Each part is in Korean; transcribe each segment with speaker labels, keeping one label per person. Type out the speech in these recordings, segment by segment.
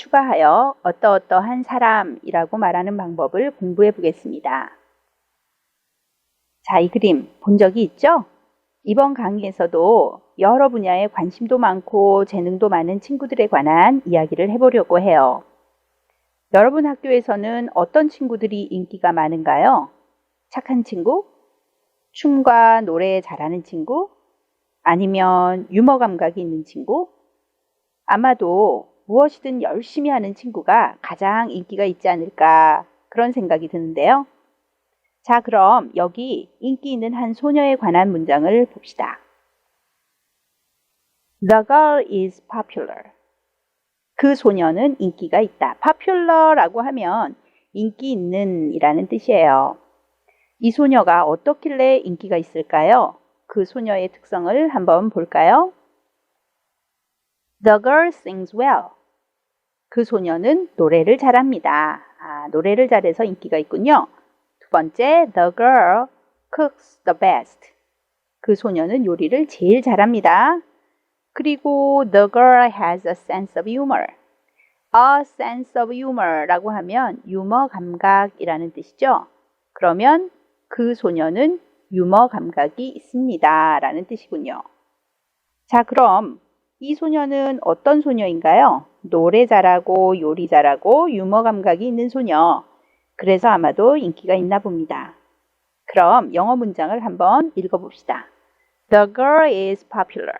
Speaker 1: 추가하여 어떠어떠한 사람이라고 말하는 방법을 공부해 보겠습니다. 자, 이 그림 본 적이 있죠? 이번 강의에서도 여러 분야에 관심도 많고 재능도 많은 친구들에 관한 이야기를 해보려고 해요. 여러분 학교에서는 어떤 친구들이 인기가 많은가요? 착한 친구? 춤과 노래 잘하는 친구? 아니면 유머 감각이 있는 친구? 아마도 무엇이든 열심히 하는 친구가 가장 인기가 있지 않을까 그런 생각이 드는데요. 자, 그럼 여기 인기 있는 한 소녀에 관한 문장을 봅시다. The girl is popular. 그 소녀는 인기가 있다. popular라고 하면 인기 있는 이라는 뜻이에요. 이 소녀가 어떻길래 인기가 있을까요? 그 소녀의 특성을 한번 볼까요? The girl sings well. 그 소녀는 노래를 잘합니다. 노래를 잘해서 인기가 있군요. 두 번째, the girl cooks the best. 그 소녀는 요리를 제일 잘합니다. 그리고 the girl has a sense of humor. A sense of humor 라고 하면 유머 감각이라는 뜻이죠. 그러면 그 소녀는 유머 감각이 있습니다 라는 뜻이군요. 자, 그럼 이 소녀는 어떤 소녀인가요? 노래 잘하고 요리 잘하고 유머 감각이 있는 소녀. 그래서 아마도 인기가 있나 봅니다. 그럼 영어 문장을 한번 읽어봅시다. The girl is popular.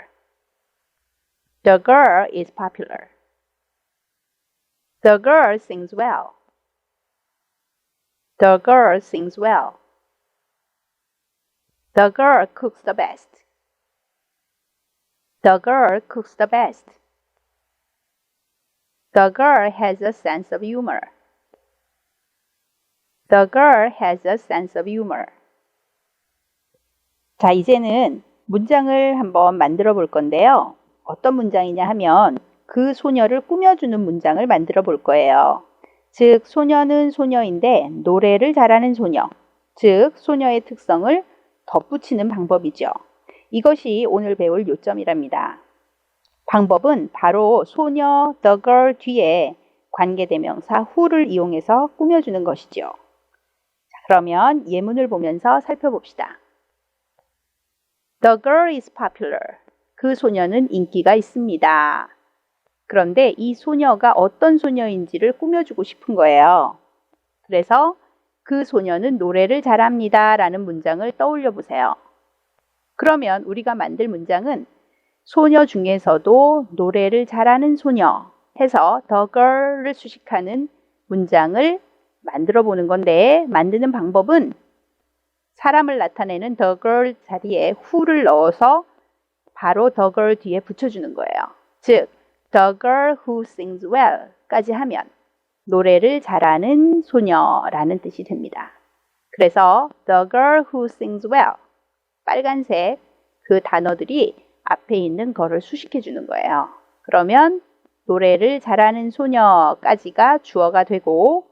Speaker 1: The girl is popular. The girl sings well. The girl sings well. The girl cooks the best. The girl cooks the best. The girl has a sense of humor. The girl has a sense of humor. 자, 이제는 문장을 한번 만들어 볼 건데요. 어떤 문장이냐 하면 그 소녀를 꾸며주는 문장을 만들어 볼 거예요. 즉, 소녀는 소녀인데 노래를 잘하는 소녀. 즉, 소녀의 특성을 덧붙이는 방법이죠. 이것이 오늘 배울 요점이랍니다. 방법은 바로 소녀, the girl 뒤에 관계대명사 who를 이용해서 꾸며주는 것이죠. 자, 그러면 예문을 보면서 살펴봅시다. The girl is popular. 그 소녀는 인기가 있습니다. 그런데 이 소녀가 어떤 소녀인지를 꾸며주고 싶은 거예요. 그래서 그 소녀는 노래를 잘합니다 라는 문장을 떠올려 보세요. 그러면 우리가 만들 문장은 소녀 중에서도 노래를 잘하는 소녀 해서 the girl을 수식하는 문장을 만들어 보는 건데, 만드는 방법은 사람을 나타내는 the girl 자리에 who를 넣어서 바로 the girl 뒤에 붙여주는 거예요. 즉, the girl who sings well 까지 하면 노래를 잘하는 소녀라는 뜻이 됩니다. 그래서 the girl who sings well, 빨간색 그 단어들이 앞에 있는 거를 수식해 주는 거예요. 그러면 노래를 잘하는 소녀까지가 주어가 되고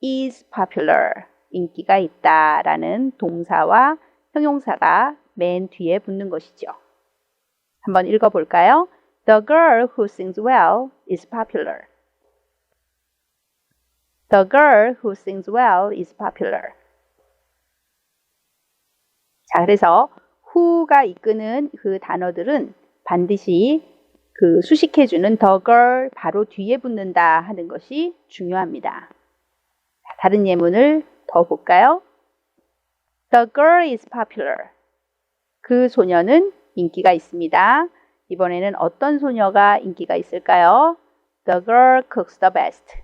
Speaker 1: is popular, 인기가 있다 라는 동사와 형용사가 맨 뒤에 붙는 것이죠. 한번 읽어볼까요? The girl who sings well is popular. The girl who sings well is popular. 자, 그래서 who가 이끄는 그 단어들은 반드시 그 수식해주는 the girl 바로 뒤에 붙는다 하는 것이 중요합니다. 자, 다른 예문을 더 볼까요? The girl is popular. 그 소녀는 인기가 있습니다. 이번에는 어떤 소녀가 인기가 있을까요? The girl cooks the best.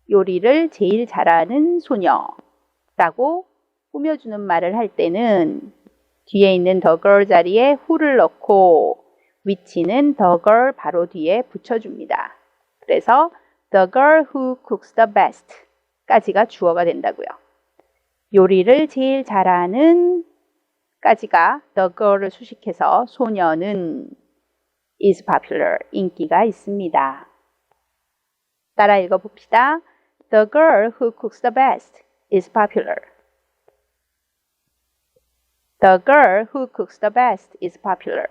Speaker 1: 요리를 제일 잘하는 소녀라고 꾸며주는 말을 할 때는 뒤에 있는 the girl 자리에 who를 넣고 위치는 the girl 바로 뒤에 붙여줍니다. 그래서 the girl who cooks the best 까지가 주어가 된다고요. 요리를 제일 잘하는 까지가 the girl을 수식해서 소녀는 is popular, 인기가 있습니다. 따라 읽어봅시다. The girl who cooks the best is popular. The girl who cooks the best is popular.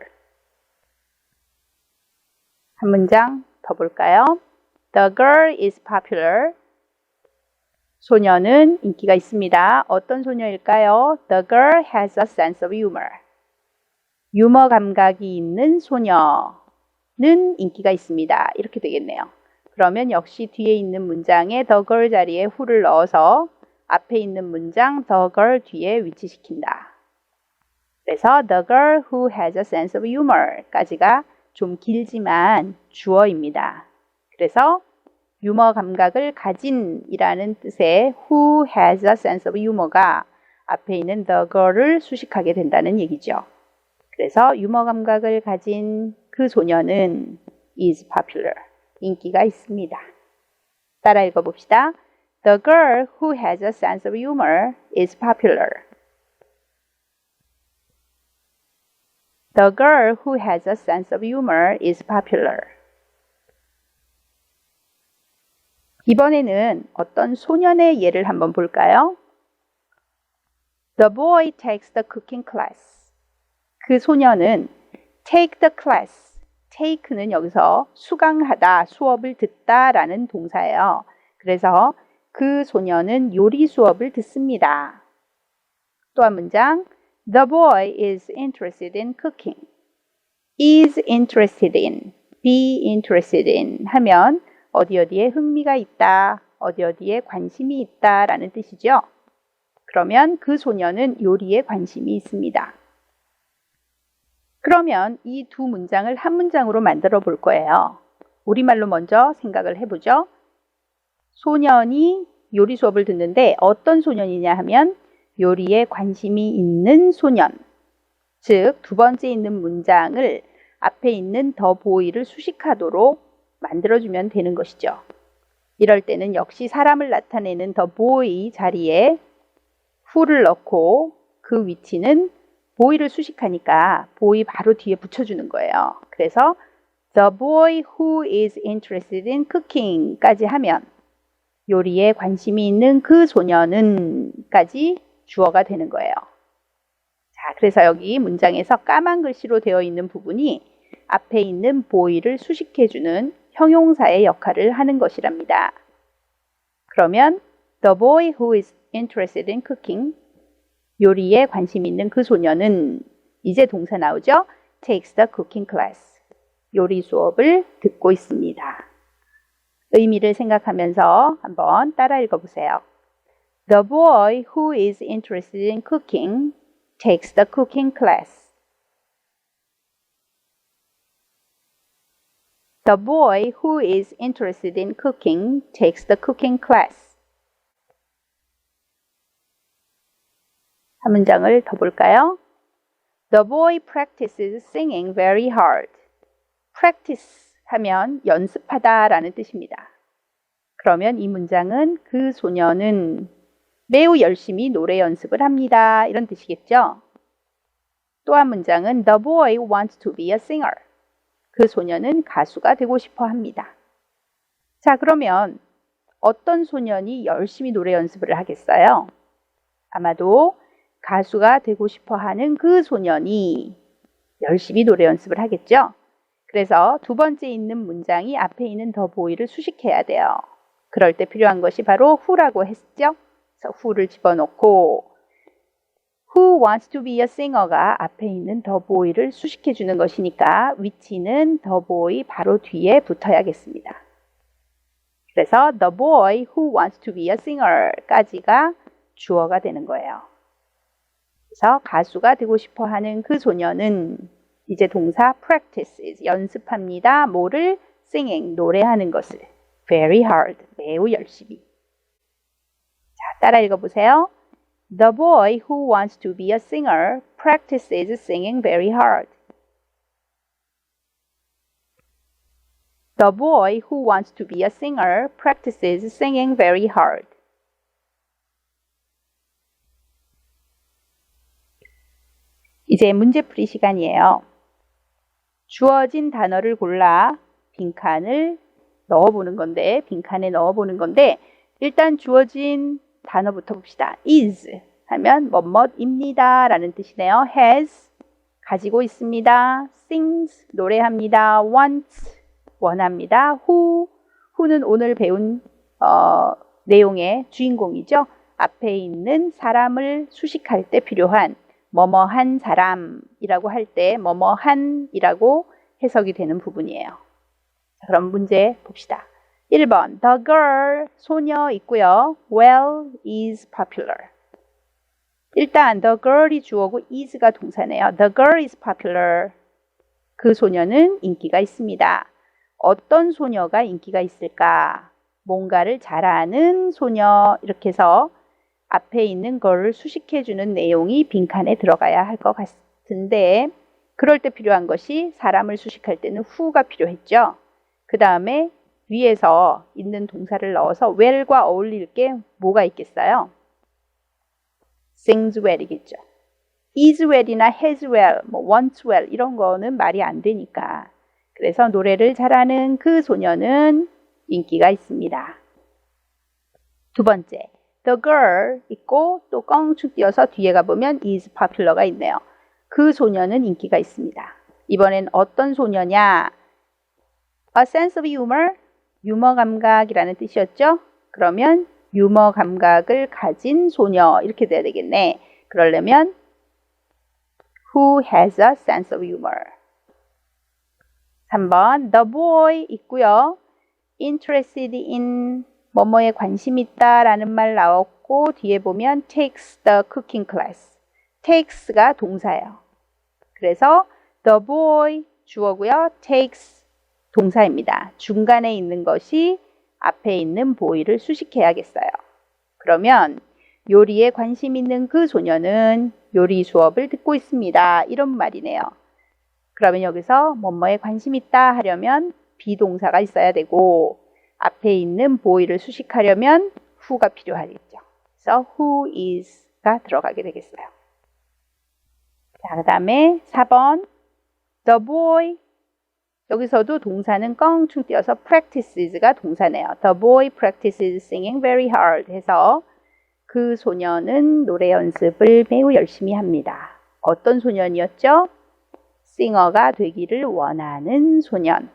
Speaker 1: 한 문장 더 볼까요? The girl is popular. 소녀는 인기가 있습니다. 어떤 소녀일까요? The girl has a sense of humor. 유머 감각이 있는 소녀는 인기가 있습니다. 이렇게 되겠네요. 그러면 역시 뒤에 있는 문장에 the girl 자리에 who를 넣어서 앞에 있는 문장 the girl 뒤에 위치시킨다. 그래서 the girl who has a sense of humor 까지가 좀 길지만 주어입니다. 그래서 유머 감각을 가진 이라는 뜻의 who has a sense of humor가 앞에 있는 the girl을 수식하게 된다는 얘기죠. 그래서 유머 감각을 가진 그 소녀는 is popular. 인기가 있습니다. 따라 읽어봅시다. The girl who has a sense of humor is popular. The girl who has a sense of humor is popular. 이번에는 어떤 소년의 예를 한번 볼까요? The boy takes the cooking class. 그 소년은 take the class. take는 여기서 수강하다, 수업을 듣다 라는 동사예요. 그래서 그 소년은 요리 수업을 듣습니다. 또 한 문장. The boy is interested in cooking. is interested in, be interested in 하면 어디에 흥미가 있다, 어디에 관심이 있다 라는 뜻이죠. 그러면 그 소년은 요리에 관심이 있습니다. 그러면 이 두 문장을 한 문장으로 만들어 볼 거예요. 우리말로 먼저 생각을 해보죠. 소년이 요리 수업을 듣는데 어떤 소년이냐 하면 요리에 관심이 있는 소년. 즉, 두 번째 있는 문장을 앞에 있는 the boy를 수식하도록 만들어주면 되는 것이죠. 이럴 때는 역시 사람을 나타내는 the boy 자리에 who를 넣고 그 위치는 boy를 수식하니까 boy 바로 뒤에 붙여주는 거예요. 그래서 the boy who is interested in cooking 까지 하면 요리에 관심이 있는 그 소년은 까지 주어가 되는 거예요. 자, 그래서 여기 문장에서 까만 글씨로 되어 있는 부분이 앞에 있는 boy를 수식해주는 형용사의 역할을 하는 것이랍니다. 그러면 the boy who is interested in cooking, 요리에 관심 있는 그 소년은 이제 동사 나오죠? takes the cooking class, 요리 수업을 듣고 있습니다. 의미를 생각하면서 한번 따라 읽어보세요. The boy who is interested in cooking takes the cooking class. The boy who is interested in cooking takes the cooking class. 한 문장을 더 볼까요? The boy practices singing very hard. Practice 하면 연습하다 라는 뜻입니다. 그러면 이 문장은 그 소년은 매우 열심히 노래 연습을 합니다. 이런 뜻이겠죠? 또 한 문장은 The boy wants to be a singer. 그 소년은 가수가 되고 싶어 합니다. 자, 그러면 어떤 소년이 열심히 노래 연습을 하겠어요? 아마도 가수가 되고 싶어 하는 그 소년이 열심히 노래 연습을 하겠죠? 그래서 두 번째 있는 문장이 앞에 있는 the boy를 수식해야 돼요. 그럴 때 필요한 것이 바로 who라고 했죠? 그래서 who를 집어넣고 who wants to be a singer가 앞에 있는 the boy를 수식해 주는 것이니까 위치는 the boy 바로 뒤에 붙어야겠습니다. 그래서 the boy who wants to be a singer까지가 주어가 되는 거예요. 그래서 가수가 되고 싶어 하는 그 소년은 이제 동사 practices, 연습합니다. 뭐를? singing, 노래하는 것을. very hard, 매우 열심히. 자, 따라 읽어보세요. The boy who wants to be a singer practices singing very hard. The boy who wants to be a singer practices singing very hard. 이제 문제풀이 시간이에요. 주어진 단어를 골라 빈칸을 넣어보는 건데, 일단 주어진 단어부터 봅시다. is 하면 뭐뭐입니다 라는 뜻이네요. has 가지고 있습니다. sings 노래합니다. wants 원합니다. who는 오늘 배운 내용의 주인공이죠. 앞에 있는 사람을 수식할 때 필요한 뭐뭐한 사람이라고 할 때 뭐뭐한이라고 해석이 되는 부분이에요. 자, 그럼 문제 봅시다. 1번 The girl, 소녀 있고요. Well is popular. 일단 the girl이 주어고 is가 동사네요. The girl is popular. 그 소녀는 인기가 있습니다. 어떤 소녀가 인기가 있을까? 뭔가를 잘하는 소녀 이렇게 해서 앞에 있는 거를 수식해주는 내용이 빈칸에 들어가야 할 것 같은데 그럴 때 필요한 것이 사람을 수식할 때는 who가 필요했죠. 그 다음에 위에서 있는 동사를 넣어서 well과 어울릴 게 뭐가 있겠어요? sings well이겠죠. is well이나 has well, wants well 이런 거는 말이 안 되니까. 그래서 노래를 잘하는 그 소녀는 인기가 있습니다. 두 번째, the girl 있고 또 껑충 띄어서 뒤에 가보면 is popular가 있네요. 그 소녀는 인기가 있습니다. 이번엔 어떤 소녀냐? A sense of humor, 유머 감각이라는 뜻이었죠? 그러면 유머 감각을 가진 소녀 이렇게 돼야 되겠네. 그러려면 who has a sense of humor. 3번 the boy 있고요. interested in 뭐뭐에 관심 있다 라는 말 나왔고 뒤에 보면 takes the cooking class. takes가 동사예요. 그래서 the boy 주어고요. takes 동사입니다. 중간에 있는 것이 앞에 있는 boy를 수식해야겠어요. 그러면 요리에 관심 있는 그 소녀는 요리 수업을 듣고 있습니다. 이런 말이네요. 그러면 여기서 뭐뭐에 관심 있다 하려면 비동사가 있어야 되고 앞에 있는 boy를 수식하려면 who가 필요하겠죠. 그래서 who is가 들어가게 되겠어요. 자, 그 다음에 4번 the boy 여기서도 동사는 껑충 띄어서 practices가 동사네요. The boy practices singing very hard 해서 그 소녀는 노래 연습을 매우 열심히 합니다. 어떤 소년이었죠? 싱어가 되기를 원하는 소년.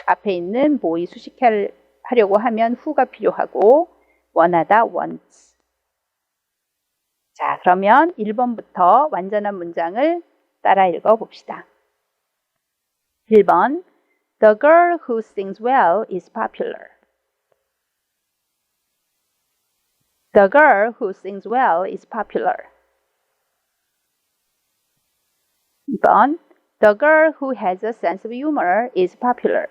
Speaker 1: 앞에 있는 boy 수식하려고 하면 who가 필요하고 원하다 wants. 자, 그러면 1번부터 완전한 문장을 따라 읽어 봅시다. 1번 The girl who sings well is popular. The girl who sings well is popular. 2번 The girl who has a sense of humor is popular.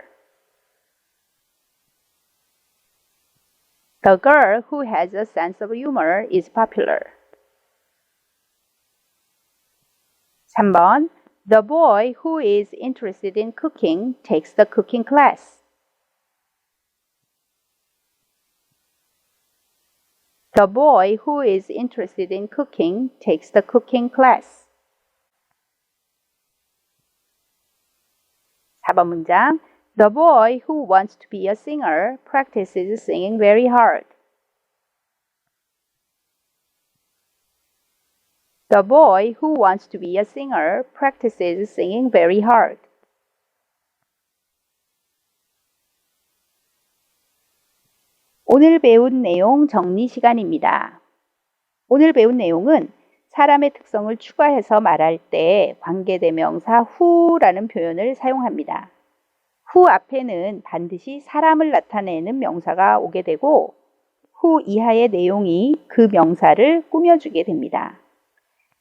Speaker 1: The girl who has a sense of humor is popular. 3번 The boy who is interested in cooking takes the cooking class. The boy who is interested in cooking takes the cooking class. 4번 문장 The boy who wants to be a singer practices singing very hard. The boy who wants to be a singer practices singing very hard. 오늘 배운 내용 정리 시간입니다. 오늘 배운 내용은 사람의 특성을 추가해서 말할 때 관계대명사 who라는 표현을 사용합니다. who 앞에는 반드시 사람을 나타내는 명사가 오게 되고 who 이하의 내용이 그 명사를 꾸며주게 됩니다.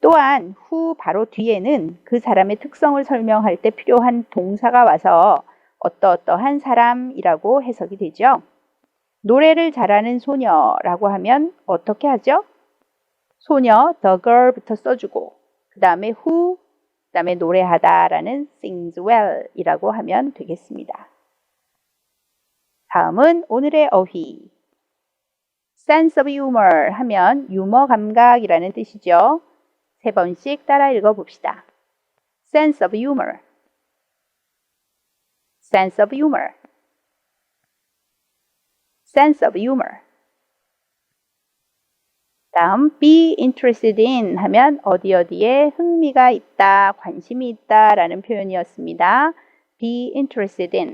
Speaker 1: 또한 who 바로 뒤에는 그 사람의 특성을 설명할 때 필요한 동사가 와서 어떠어떠한 사람이라고 해석이 되죠. 노래를 잘하는 소녀라고 하면 어떻게 하죠? 소녀, the girl부터 써주고 그 다음에 who, 그 다음에 노래하다라는 sings well 이라고 하면 되겠습니다. 다음은 오늘의 어휘. sense of humor 하면 유머 감각이라는 뜻이죠. 3번씩 따라 읽어봅시다. sense of humor, sense of humor, sense of humor. 다음 be interested in 하면 어디에 흥미가 있다, 관심이 있다 라는 표현이었습니다. be interested in.